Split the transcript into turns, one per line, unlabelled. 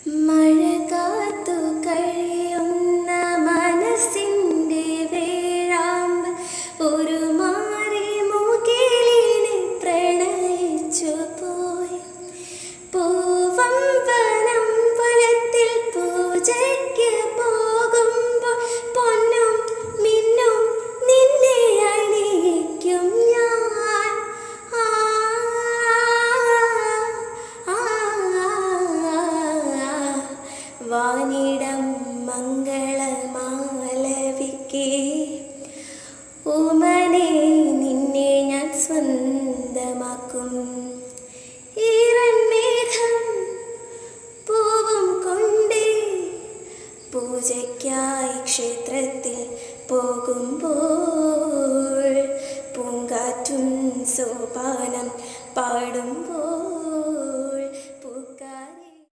മഴ കാത്തു കഴിയുന്ന മനസ്സിൻ്റെ വേഴാമ്പ് ഒരു മാറി മുകിലിനെ പ്രണയിച്ചു പോയി. പൂവം വനം വനത്തിൽ പൂജയ്ക്ക് പോകുമ്പോൾ പൊന്നും മിന്നും നിന്നെ അണിയിക്കും ഞാൻ. ആ ആ വാനിടം മംഗളമാലവിക്കേ ഓമനെ നിന്നെ ഞാൻ സ്വന്തമാക്കും. ഈറൻമേഘം പൂവും കൊണ്ടേ പൂജയ്ക്കായി ക്ഷേത്രത്തിൽ പോകുമ്പോൾ പൂങ്കാറ്റും സോപാനം പാടുമ്പോൾ